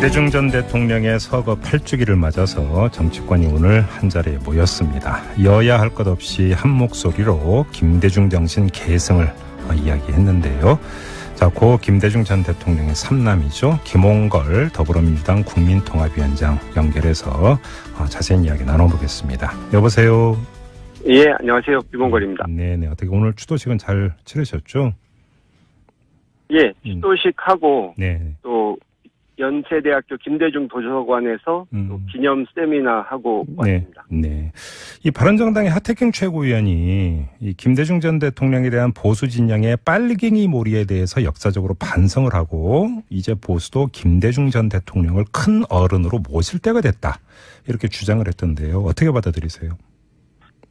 김대중 전 대통령의 서거 8주기를 맞아서 정치권이 오늘 한자리에 모였습니다. 여야 할 것 없이 한 목소리로 김대중 정신 계승을 이야기했는데요. 자, 고 김대중 전 대통령의 삼남이죠. 김홍걸 더불어민주당 국민통합위원장 연결해서 자세한 이야기 나눠보겠습니다. 여보세요. 예, 안녕하세요. 김홍걸입니다. 네네. 어떻게 오늘 추도식은 잘 치르셨죠? 예, 추도식하고 네. 또 연세대학교 김대중 도서관에서 또 기념 세미나 하고 왔습니다. 네. 이 바른정당의 하태경 최고위원이 이 김대중 전 대통령에 대한 보수 진영의 빨갱이 몰이에 대해서 역사적으로 반성을 하고 이제 보수도 김대중 전 대통령을 큰 어른으로 모실 때가 됐다. 이렇게 주장을 했던데요. 어떻게 받아들이세요?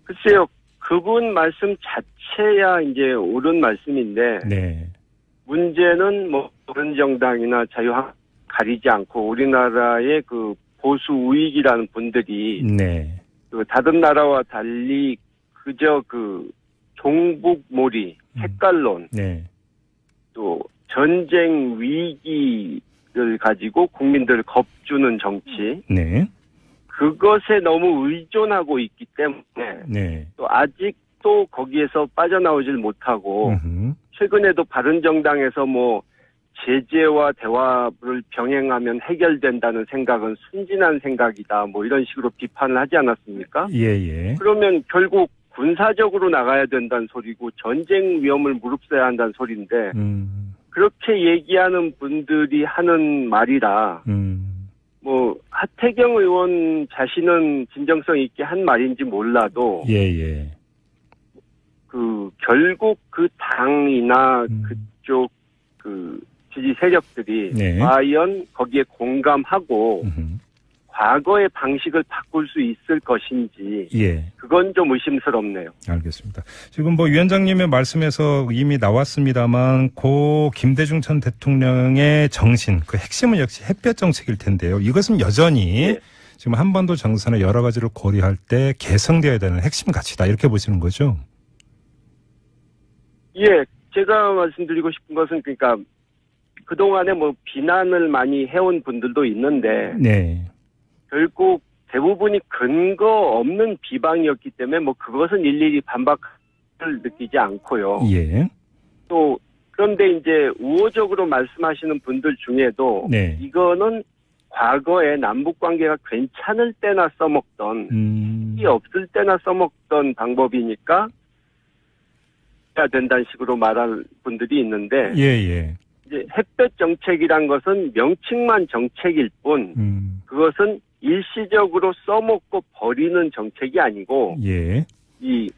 글쎄요. 그분 말씀 자체야 이제 옳은 말씀인데 네. 문제는 뭐 바른정당이나 자유한국당 가리지 않고 우리나라의 그 보수 우익이라는 분들이 네. 그 다른 나라와 달리 그저 그 종북몰이, 색깔론, 네. 또 전쟁 위기를 가지고 국민들을 겁주는 정치, 네. 그것에 너무 의존하고 있기 때문에 네. 또 아직도 거기에서 빠져나오질 못하고 최근에도 바른정당에서 뭐 제재와 대화를 병행하면 해결된다는 생각은 순진한 생각이다. 뭐 이런 식으로 비판을 하지 않았습니까? 예. 그러면 결국 군사적으로 나가야 된다는 소리고 전쟁 위험을 무릅써야 한다는 소리인데 그렇게 얘기하는 분들이 하는 말이라 뭐 하태경 의원 자신은 진정성 있게 한 말인지 몰라도 예. 그 결국 그 당이나 그쪽 그 지지 세력들이 네. 과연 거기에 공감하고 과거의 방식을 바꿀 수 있을 것인지 그건 좀 의심스럽네요. 알겠습니다. 지금 뭐 위원장님의 말씀에서 이미 나왔습니다만 고 김대중 전 대통령의 정신, 그 핵심은 역시 햇볕 정책일 텐데요. 이것은 여전히 지금 한반도 정세나 여러 가지를 고려할 때 개성되어야 되는 핵심 가치다 이렇게 보시는 거죠? 예, 제가 말씀드리고 싶은 것은 그러니까 그동안에 뭐 비난을 많이 해온 분들도 있는데 결국 대부분이 근거 없는 비방이었기 때문에 뭐 그것은 일일이 반박을 느끼지 않고요. 또 그런데 이제 우호적으로 말씀하시는 분들 중에도 이거는 과거에 남북 관계가 괜찮을 때나 써먹던 이 없을 때나 써먹던 방법이니까 해야 된다는 식으로 말할 분들이 있는데 이제 햇볕 정책이란 것은 명칭만 정책일 뿐 그것은 일시적으로 써먹고 버리는 정책이 아니고 이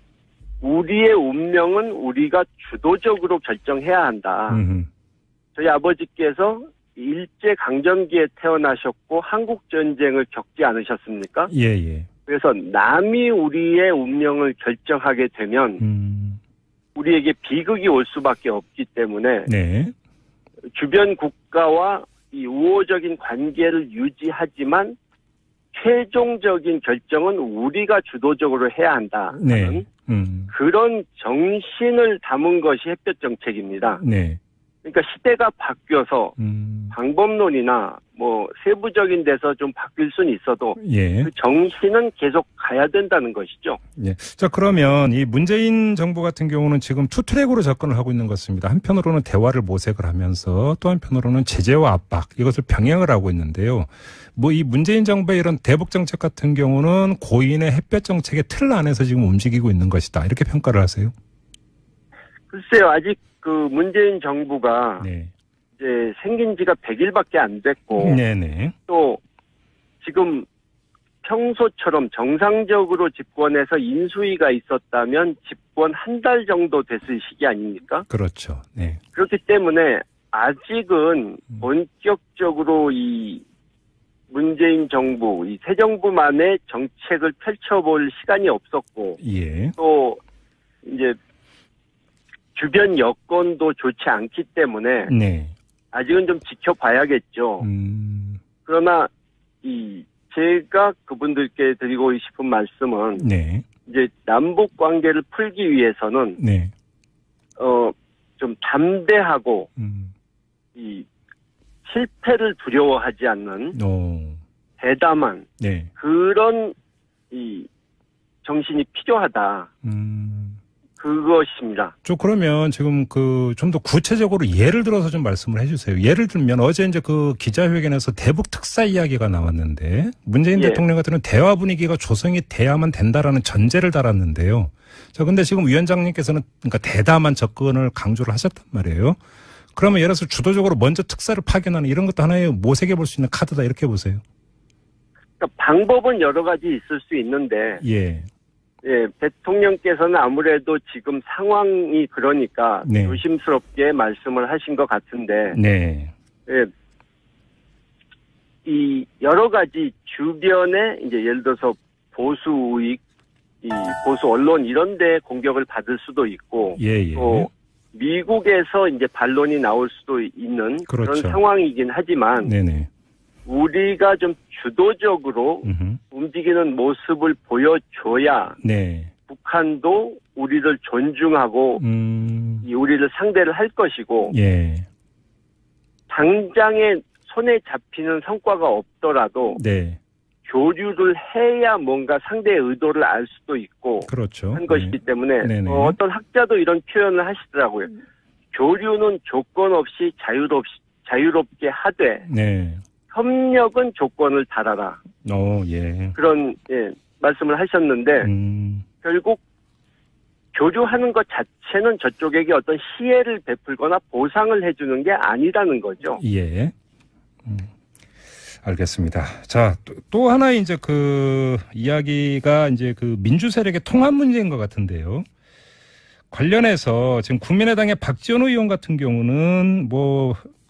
우리의 운명은 우리가 주도적으로 결정해야 한다. 저희 아버지께서 일제강점기에 태어나셨고 한국전쟁을 겪지 않으셨습니까? 그래서 남이 우리의 운명을 결정하게 되면 우리에게 비극이 올 수밖에 없기 때문에 주변 국가와 이 우호적인 관계를 유지하지만 최종적인 결정은 우리가 주도적으로 해야 한다. 그런 정신을 담은 것이 햇볕 정책입니다. 그러니까 시대가 바뀌어서 방법론이나 뭐 세부적인 데서 좀 바뀔 수는 있어도 그 정신은 계속 가야 된다는 것이죠. 자, 그러면 이 문재인 정부 같은 경우는 지금 투트랙으로 접근을 하고 있는 것 같습니다. 한편으로는 대화를 모색을 하면서 또 한편으로는 제재와 압박 이것을 병행을 하고 있는데요. 뭐 이 문재인 정부의 이런 대북 정책 같은 경우는 고인의 햇볕 정책의 틀 안에서 지금 움직이고 있는 것이다. 이렇게 평가를 하세요? 글쎄요. 아직 그 문재인 정부가 이제 생긴 지가 100일밖에 안 됐고 또 지금 평소처럼 정상적으로 집권해서 인수위가 있었다면 집권 한 달 정도 됐을 시기 아닙니까? 그렇죠. 그렇기 때문에 아직은 본격적으로 이 문재인 정부, 이 새 정부만의 정책을 펼쳐볼 시간이 없었고 또 이제 주변 여건도 좋지 않기 때문에 아직은 좀 지켜봐야겠죠. 그러나 제가 그분들께 드리고 싶은 말씀은 이제 남북 관계를 풀기 위해서는 좀 담대하고 이 실패를 두려워하지 않는 대담한 네. 그런 이 정신이 필요하다. 그것입니다. 그러면 지금 좀 더 구체적으로 예를 들어서 좀 말씀을 해주세요. 예를 들면 어제 이제 그 기자회견에서 대북 특사 이야기가 나왔는데 문재인 대통령 같은 경우는 대화 분위기가 조성이 돼야만 된다라는 전제를 달았는데요. 자, 근데 지금 위원장님께서는 그러니까 대담한 접근을 강조를 하셨단 말이에요. 그러면 예를 들어서 주도적으로 먼저 특사를 파견하는 이런 것도 하나의 모색해 볼 수 있는 카드다 이렇게 보세요. 그러니까 방법은 여러 가지 있을 수 있는데. 대통령께서는 아무래도 지금 상황이 그러니까 조심스럽게 말씀을 하신 것 같은데, 이 여러 가지 주변에 이제 예를 들어서 보수 우익, 이 보수 언론 이런데 공격을 받을 수도 있고, 또 미국에서 이제 반론이 나올 수도 있는 그런 상황이긴 하지만. 우리가 좀 주도적으로 움직이는 모습을 보여줘야 북한도 우리를 존중하고 우리를 상대를 할 것이고 당장에 손에 잡히는 성과가 없더라도 교류를 해야 뭔가 상대의 의도를 알 수도 있고 한 것이기 때문에 어떤 학자도 이런 표현을 하시더라고요. 교류는 조건 없이 자유롭게 하되 협력은 조건을 달아라. 그런 말씀을 하셨는데 결국 교류하는 것 자체는 저쪽에게 어떤 시혜를 베풀거나 보상을 해주는 게 아니라는 거죠. 알겠습니다. 자, 또 하나 이제 그 이야기가 이제 그 민주 세력의 통합 문제인 것 같은데요. 관련해서 지금 국민의당의 박지원 의원 같은 경우는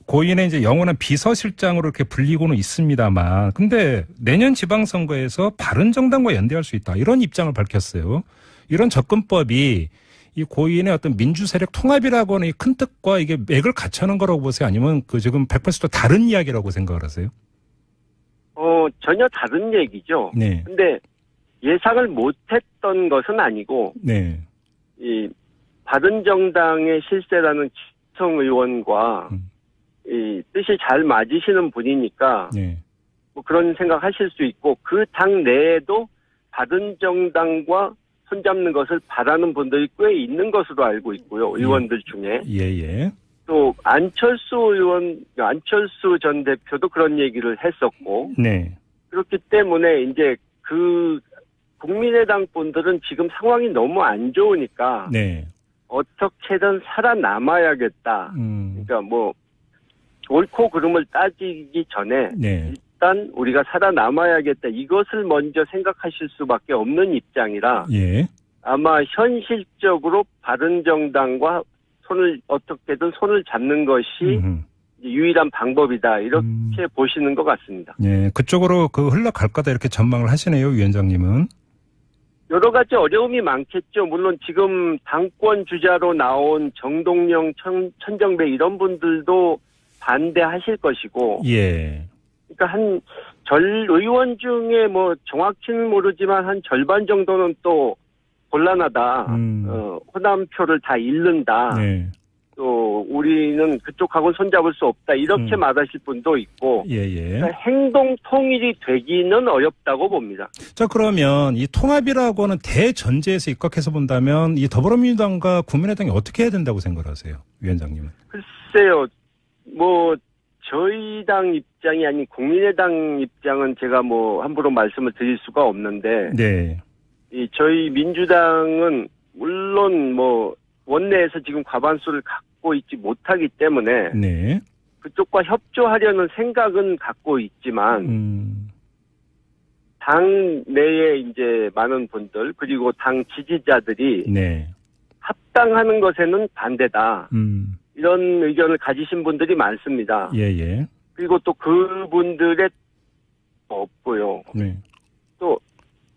고인의 이제 영원한 비서실장으로 이렇게 불리고는 있습니다만, 근데 내년 지방선거에서 바른정당과 연대할 수 있다 이런 입장을 밝혔어요. 이런 접근법이 이 고인의 어떤 민주 세력 통합이라고 하는 이 큰 뜻과 이게 맥을 갖추는 거라고 보세요? 아니면 지금 100% 다른 이야기라고 생각을 하세요? 전혀 다른 얘기죠. 근데 예상을 못했던 것은 아니고, 이 바른정당의 실세라는 기성 의원과 이 뜻이 잘 맞으시는 분이니까 그런 생각하실 수 있고 그 당 내에도 바른정당과 손잡는 것을 바라는 분들이 꽤 있는 것으로 알고 있고요. 의원들 중에. 또 안철수 전 대표도 그런 얘기를 했었고. 그렇기 때문에 이제 그 국민의당 분들은 지금 상황이 너무 안 좋으니까 어떻게든 살아남아야겠다. 그러니까 옳고 그름을 따지기 전에 일단 우리가 살아남아야겠다. 이것을 먼저 생각하실 수밖에 없는 입장이라 아마 현실적으로 바른정당과 어떻게든 손을 잡는 것이 유일한 방법이다. 이렇게 보시는 것 같습니다. 그쪽으로 흘러갈 거다 이렇게 전망을 하시네요, 위원장님은. 여러 가지 어려움이 많겠죠. 물론 지금 당권 주자로 나온 정동영, 천정배 이런 분들도 반대하실 것이고. 그러니까 의원 중에 정확히는 모르지만 한 절반 정도는 또 곤란하다. 호남표를 다 잃는다. 또 우리는 그쪽하고는 손잡을 수 없다. 이렇게 말하실 분도 있고. 그러니까 행동 통일이 되기는 어렵다고 봅니다. 자, 그러면 이 통합이라고 하는 대전제에서 입각해서 본다면 이 더불어민주당과 국민의당이 어떻게 해야 된다고 생각하세요? 위원장님은. 글쎄요. 저희 당 입장이 아닌 국민의당 입장은 제가 함부로 말씀을 드릴 수가 없는데. 저희 민주당은 물론 원내에서 지금 과반수를 갖고 있지 못하기 때문에 그쪽과 협조하려는 생각은 갖고 있지만 당 내에 이제 많은 분들 그리고 당 지지자들이 합당하는 것에는 반대다. 이런 의견을 가지신 분들이 많습니다. 그리고 또 그분들의 없고요. 또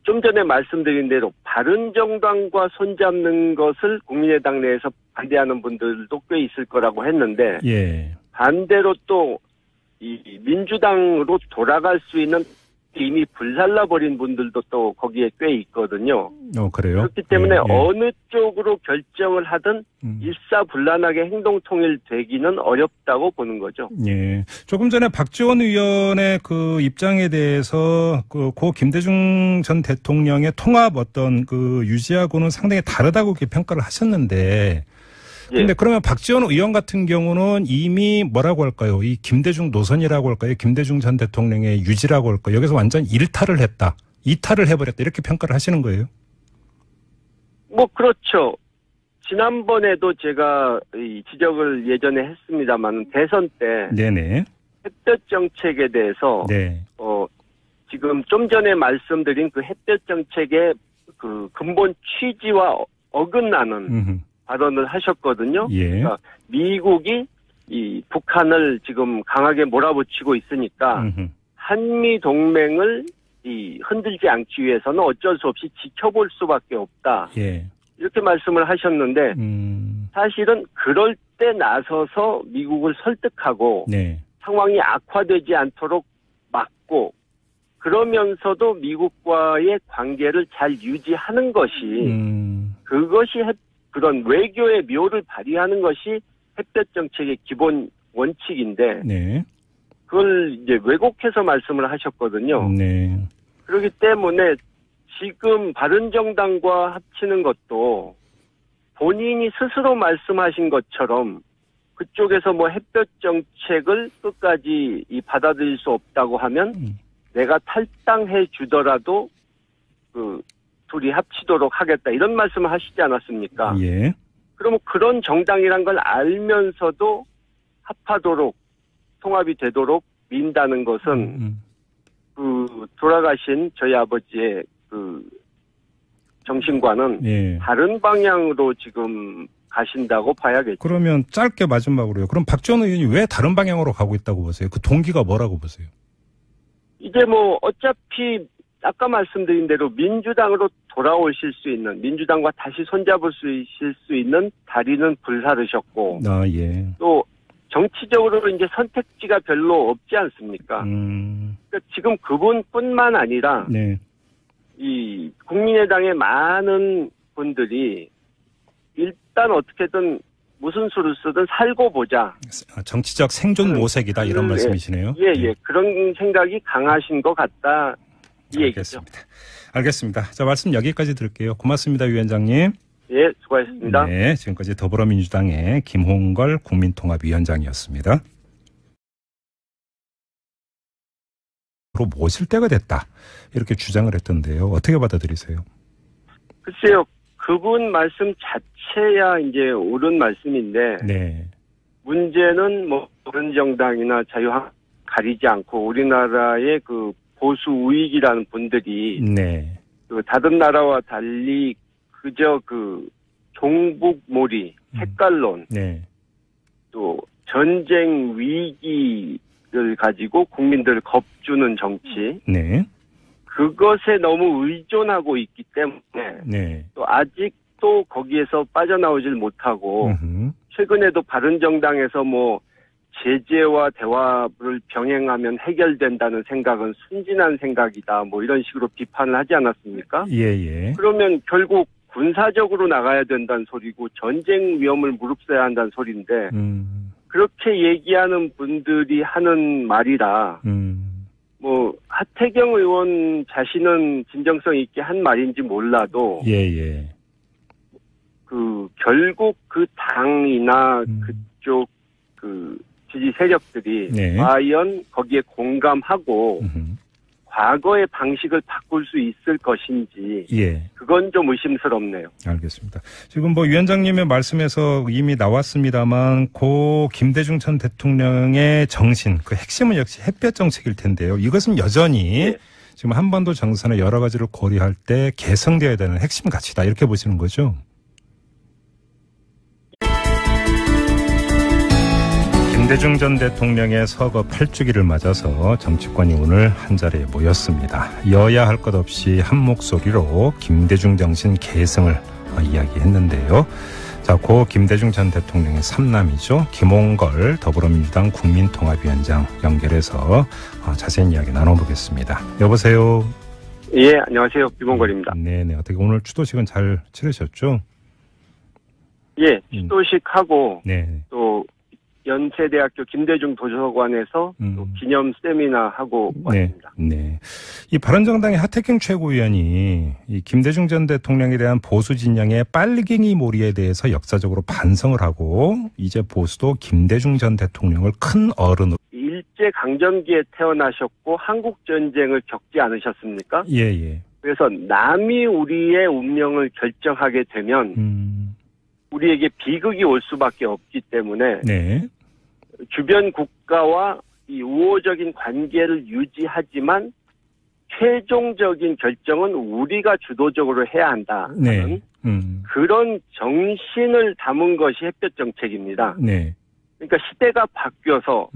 좀 전에 말씀드린 대로 바른정당과 손잡는 것을 국민의당 내에서 반대하는 분들도 꽤 있을 거라고 했는데 반대로 또 이 민주당으로 돌아갈 수 있는 이미 불살라버린 분들도 또 거기에 꽤 있거든요. 그래요? 그렇기 때문에 어느 쪽으로 결정을 하든 일사불란하게 행동통일되기는 어렵다고 보는 거죠. 예. 조금 전에 박지원 의원의 그 입장에 대해서 고 김대중 전 대통령의 통합 어떤 그 유지하고는 상당히 다르다고 이렇게 평가를 하셨는데 근데 그러면 박지원 의원 같은 경우는 이미 뭐라고 할까요? 이 김대중 노선이라고 할까요? 김대중 전 대통령의 유지라고 할까요? 여기서 완전 일탈을 했다. 이탈을 해버렸다. 이렇게 평가를 하시는 거예요? 뭐 그렇죠. 지난번에도 제가 이 지적을 예전에 했습니다만 대선 때 네네. 햇볕 정책에 대해서 지금 좀 전에 말씀드린 그 햇볕 정책의 그 근본 취지와 어긋나는 발언을 하셨거든요. 그러니까 미국이 이 북한을 지금 강하게 몰아붙이고 있으니까 한미 동맹을 이 흔들지 않기 위해서는 어쩔 수 없이 지켜볼 수밖에 없다. 이렇게 말씀을 하셨는데 사실은 그럴 때 나서서 미국을 설득하고 상황이 악화되지 않도록 막고 그러면서도 미국과의 관계를 잘 유지하는 것이 그것이 그런 외교의 묘를 발휘하는 것이 햇볕 정책의 기본 원칙인데 그걸 이제 왜곡해서 말씀을 하셨거든요. 그렇기 때문에 지금 바른정당과 합치는 것도 본인이 스스로 말씀하신 것처럼 그쪽에서 뭐 햇볕 정책을 끝까지 받아들일 수 없다고 하면 내가 탈당해 주더라도 그 둘이 합치도록 하겠다 이런 말씀을 하시지 않았습니까? 그러면 그런 정당이란 걸 알면서도 합하도록 통합이 되도록 민다는 것은 그 돌아가신 저희 아버지의 그 정신과는 다른 방향으로 지금 가신다고 봐야겠죠. 그러면 짧게 마지막으로요. 그럼 박지원 의원이 왜 다른 방향으로 가고 있다고 보세요? 그 동기가 뭐라고 보세요? 이제 뭐 어차피 아까 말씀드린 대로 민주당으로 돌아오실 수 있는 민주당과 다시 손잡을 수 있는 다리는 불사르셨고 또 정치적으로 이제 선택지가 별로 없지 않습니까? 그러니까 지금 그분뿐만 아니라 이 국민의당의 많은 분들이 일단 어떻게든 무슨 수를 쓰든 살고 보자. 정치적 생존 모색이다 이런 말씀이시네요. 그런 생각이 강하신 것 같다. 이 얘기죠. 알겠습니다. 자, 말씀 여기까지 들을게요. 고맙습니다, 위원장님. 수고하셨습니다. 네, 지금까지 더불어민주당의 김홍걸 국민통합위원장이었습니다. 모실 때가 됐다. 이렇게 주장을 했던데요. 어떻게 받아들이세요? 글쎄요. 그분 말씀 자체야 이제 옳은 말씀인데 문제는 뭐 바른정당이나 자유한국당 가리지 않고 우리나라의 그 보수 우익이라는 분들이 그 다른 나라와 달리 그저 그 종북몰이, 색깔론, 또 전쟁 위기를 가지고 국민들을 겁주는 정치, 그것에 너무 의존하고 있기 때문에 또 아직도 거기에서 빠져나오질 못하고 최근에도 바른정당에서 뭐 제재와 대화를 병행하면 해결된다는 생각은 순진한 생각이다. 뭐 이런 식으로 비판을 하지 않았습니까? 그러면 결국 군사적으로 나가야 된다는 소리고 전쟁 위험을 무릅써야 한다는 소리인데 그렇게 얘기하는 분들이 하는 말이라 뭐 하태경 의원 자신은 진정성 있게 한 말인지 몰라도 그 결국 그 당이나 그쪽 그 지지 세력들이 과연 거기에 공감하고 과거의 방식을 바꿀 수 있을 것인지 그건 좀 의심스럽네요. 알겠습니다. 지금 뭐 위원장님의 말씀에서 이미 나왔습니다만 고 김대중 전 대통령의 정신 그 핵심은 역시 햇볕 정책일 텐데요. 이것은 여전히 지금 한반도 정세나 여러 가지를 고려할 때 개성되어야 되는 핵심 가치다 이렇게 보시는 거죠? 김대중 전 대통령의 서거 8주기를 맞아서 정치권이 오늘 한자리에 모였습니다. 여야 할 것 없이 한 목소리로 김대중 정신 계승을 이야기했는데요. 자, 고 김대중 전 대통령의 삼남이죠. 김홍걸 더불어민주당 국민통합위원장 연결해서 자세한 이야기 나눠보겠습니다. 여보세요. 예, 안녕하세요. 김홍걸입니다. 네네. 어떻게 오늘 추도식은 잘 치르셨죠? 예, 추도식하고 네. 또 연세대학교 김대중 도서관에서 또 기념 세미나 하고 왔습니다. 네. 이 바른정당의 하태경 최고위원이 이 김대중 전 대통령에 대한 보수 진영의 빨갱이 몰이에 대해서 역사적으로 반성을 하고 이제 보수도 김대중 전 대통령을 큰 어른으로 일제 강점기에 태어나셨고 한국 전쟁을 겪지 않으셨습니까? 예. 그래서 남이 우리의 운명을 결정하게 되면 우리에게 비극이 올 수밖에 없기 때문에 네. 주변 국가와 이 우호적인 관계를 유지하지만 최종적인 결정은 우리가 주도적으로 해야 한다는 네. 그런 정신을 담은 것이 햇볕 정책입니다. 네. 그러니까 시대가 바뀌어서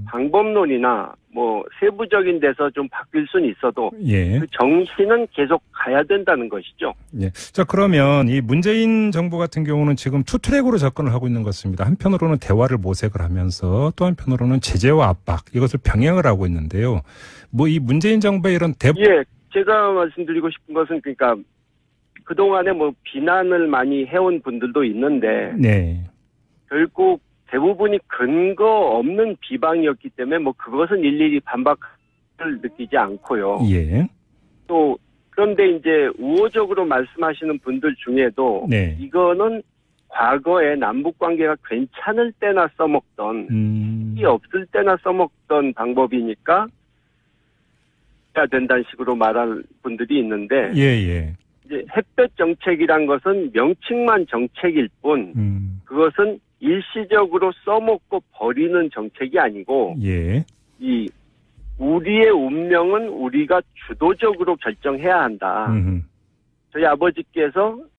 방법론이나 뭐 세부적인 데서 좀 바뀔 수는 있어도 예. 그 정신은 계속 가야 된다는 것이죠. 예. 자, 그러면 이 문재인 정부 같은 경우는 지금 투트랙으로 접근을 하고 있는 것 같습니다. 한편으로는 대화를 모색을 하면서 또 한편으로는 제재와 압박 이것을 병행을 하고 있는데요. 뭐 이 문재인 정부의 이런 예, 제가 말씀드리고 싶은 것은 그러니까 그동안에 뭐 비난을 많이 해온 분들도 있는데 네. 결국 대부분이 근거 없는 비방이었기 때문에 뭐 그것은 일일이 반박을 느끼지 않고요. 예. 또 그런데 이제 우호적으로 말씀하시는 분들 중에도 네. 이거는 과거에 남북 관계가 괜찮을 때나 써먹던 이 없을 때나 써먹던 방법이니까 해야 된다는 식으로 말할 분들이 있는데 예. 이제 햇볕 정책이란 것은 명칭만 정책일 뿐 그것은 일시적으로 써먹고 버리는 정책이 아니고 예. 이 우리의 운명은 우리가 주도적으로 결정해야 한다. 저희 아버지께서